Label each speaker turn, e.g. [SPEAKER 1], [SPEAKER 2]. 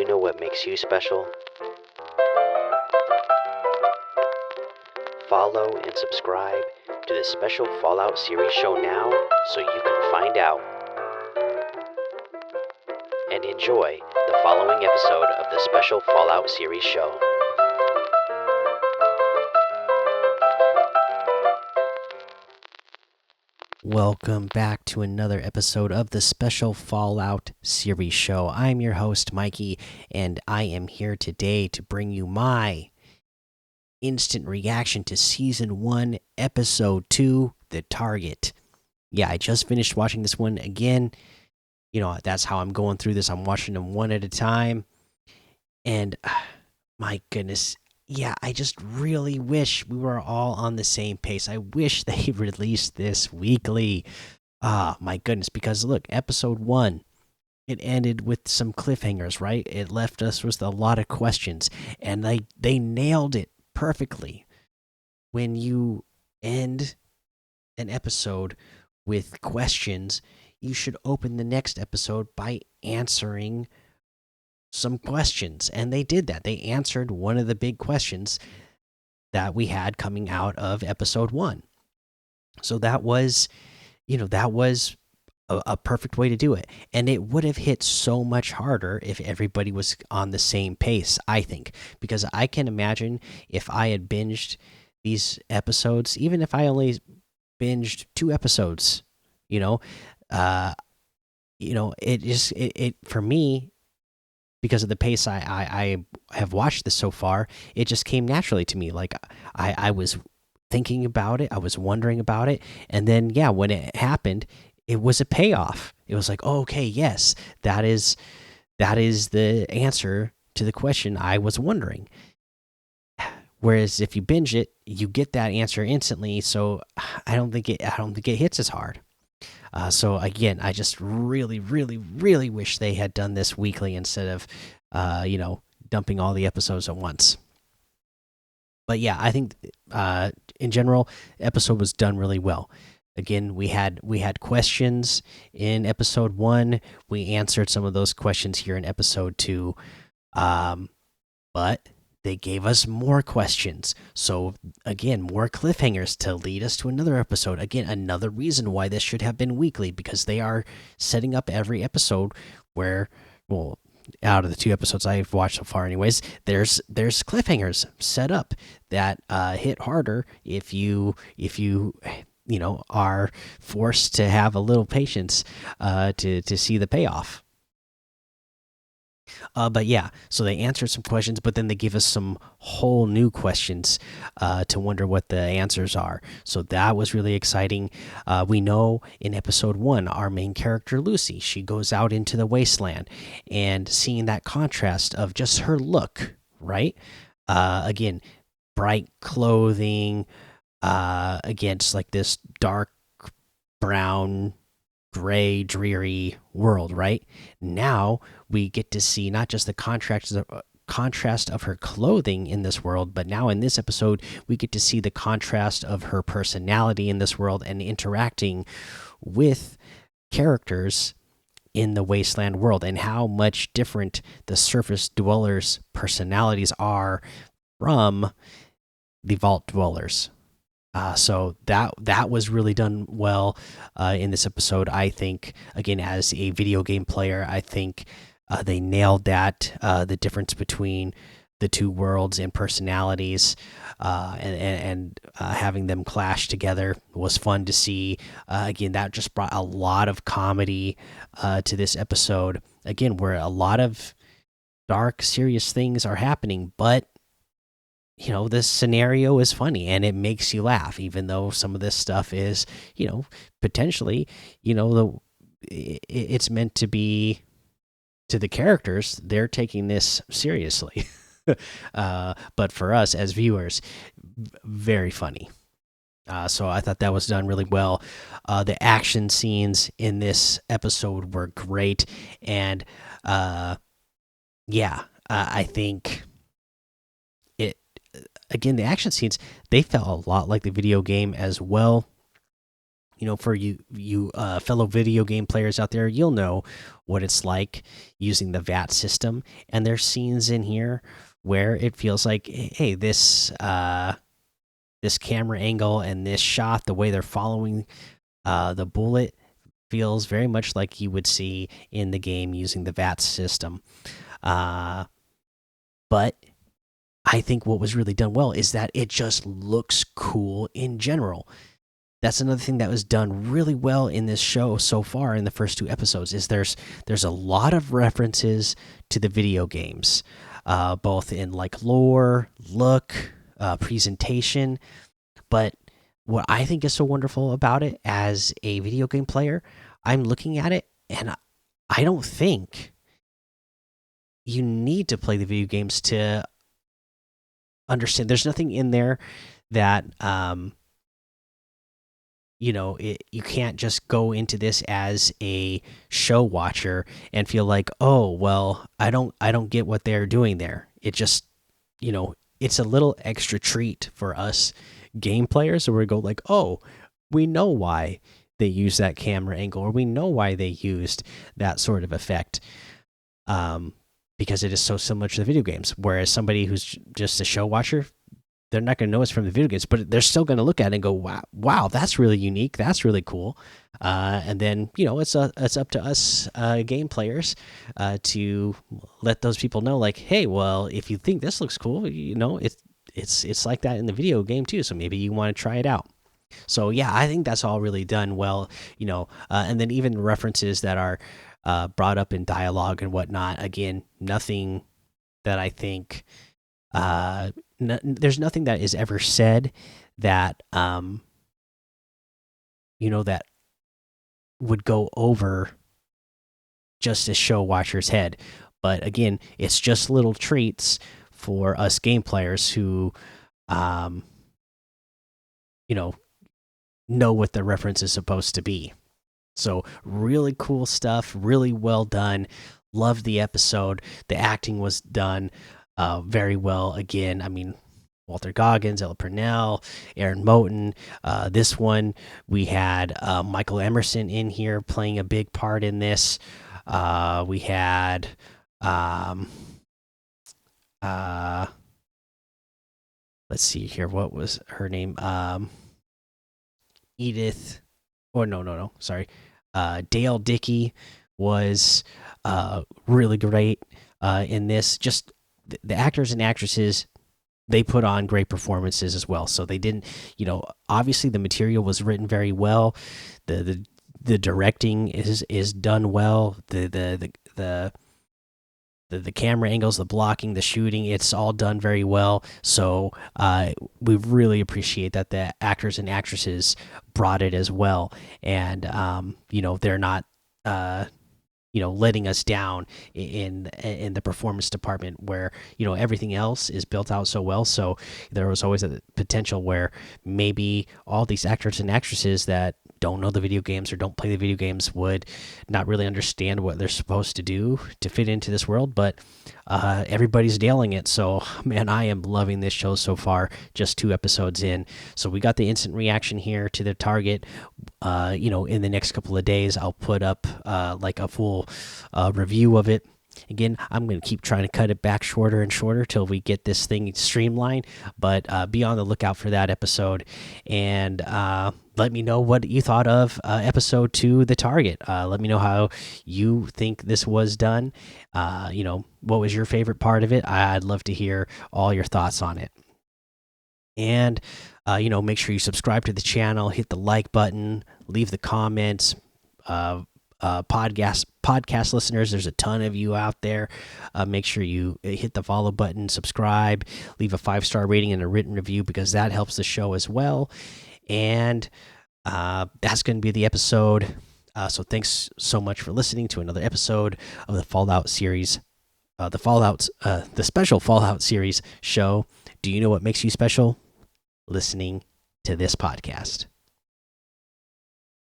[SPEAKER 1] you know what makes you special? Follow and subscribe to the special Fallout series show now so you can find out. And enjoy the following episode of the special Fallout series show. Welcome back to another episode of the special Fallout series show. I'm your host, Mikey, and I am here today to bring you my instant reaction to Season 1, Episode 2, The Target. Yeah, I just finished watching this one again. You know, that's how I'm going through this. I'm watching them one at a time. And my goodness, yeah, I just really wish we were all on the same pace. I wish they released this weekly. My goodness, because look, episode 1, it ended with some cliffhangers, right? It left us with a lot of questions, and they nailed it perfectly. When you end an episode with questions, you should open the next episode by answering some questions, and they did that. They answered one of the big questions that we had coming out of episode 1. So that was, that was a perfect way to do it, and it would have hit so much harder if everybody was on the same pace, I think, because I can imagine if I had binged these episodes, even if I only binged 2 episodes, it for me, because of the pace I have watched this so far, it just came naturally to me. Like I was thinking about it, I was wondering about it, and then yeah, when it happened, it was a payoff. It was like, oh, okay, yes, that is the answer to the question I was wondering. Whereas if you binge it, you get that answer instantly. So I don't think it hits as hard. So again, I just really, really, really wish they had done this weekly instead of, dumping all the episodes at once. But yeah, I think in general, the episode was done really well. Again, we had questions in episode 1. We answered some of those questions here in episode 2, but they gave us more questions. So again, more cliffhangers to lead us to another episode. Again, another reason why this should have been weekly, because they are setting up every episode where, well, out of the 2 episodes I've watched so far anyways, there's cliffhangers set up that hit harder if you are forced to have a little patience to see the payoff. But yeah, so they answered some questions, but then they give us some whole new questions to wonder what the answers are. So that was really exciting. We know in episode 1, our main character, Lucy, she goes out into the wasteland, and seeing that contrast of just her look, right? Again, bright clothing, against like this dark brown, gray, dreary world, right? Now we get to see not just the contrast of her clothing in this world, but now in this episode we get to see the contrast of her personality in this world and interacting with characters in the wasteland world, and how much different the surface dwellers' personalities are from the vault dwellers. So that was really done well in this episode. I think, again, as a video game player, I think they nailed that, the difference between the 2 worlds and personalities, and having them clash together was fun to see. Again, that just brought a lot of comedy to this episode. Again, where a lot of dark, serious things are happening, but this scenario is funny and it makes you laugh, even though some of this stuff is, potentially, it's meant to be, to the characters, they're taking this seriously. But for us as viewers, very funny. So I thought that was done really well. The action scenes in this episode were great. And yeah, I think again, the action scenes, they felt a lot like the video game as well. for fellow video game players out there, you'll know what it's like using the VAT system. And there's scenes in here where it feels like, hey, this camera angle and this shot, the way they're following the bullet, feels very much like you would see in the game using the VAT system. But I think what was really done well is that it just looks cool in general. That's another thing that was done really well in this show so far in the first 2 episodes is there's a lot of references to the video games, both in like lore, look, presentation. But what I think is so wonderful about it as a video game player, I'm looking at it and I don't think you need to play the video games to understand. There's nothing in there that you can't just go into this as a show watcher and feel like, oh well, I don't get what they're doing there. It just, it's a little extra treat for us game players where we go like, oh, we know why they use that camera angle, or we know why they used that sort of effect, because it is so similar to the video games. Whereas somebody who's just a show watcher, they're not going to know it's from the video games, but they're still going to look at it and go, wow, that's really unique. That's really cool. And then, it's up to us game players to let those people know, like, hey, well, if you think this looks cool, it's like that in the video game too. So maybe you want to try it out. So yeah, I think that's all really done well, and then even references that are brought up in dialogue and whatnot. Again, nothing that I think. There's nothing that is ever said that that would go over just a show watcher's head. But again, it's just little treats for us game players who know what the reference is supposed to be. So really cool stuff, really well done. Loved the episode. The acting was done very well. Again, I mean, Walter Goggins, Ella Purnell, Aaron Moten. This one, we had Michael Emerson in here playing a big part in this. We had let's see here, what was her name? Edith, or no, sorry. Dale Dickey was really great in this. Just the actors and actresses, they put on great performances as well. So they didn't, obviously the material was written very well. The directing is done well. The camera angles, the blocking, the shooting, it's all done very well. So we really appreciate that the actors and actresses brought it as well. And they're not letting us down in the performance department, where everything else is built out so well. So there was always a potential where maybe all these actors and actresses that don't know the video games or don't play the video games would not really understand what they're supposed to do to fit into this world. But everybody's nailing it. So man, I am loving this show so far, just 2 episodes in. So we got the instant reaction here to the target. In the next couple of days I'll put up like a full review of it. Again, I'm going to keep trying to cut it back shorter and shorter till we get this thing streamlined. But be on the lookout for that episode, and let me know what you thought of episode 2, The Target. Let me know how you think this was done. What was your favorite part of it? I'd love to hear all your thoughts on it. And make sure you subscribe to the channel, hit the like button, leave the comments. Podcast listeners, there's a ton of you out there. Make sure you hit the follow button, subscribe, leave a 5-star rating and a written review, because that helps the show as well. And that's going to be the episode. So thanks so much for listening to another episode of the Fallout series, the special Fallout series show. Do you know what makes you special? Listening to this podcast.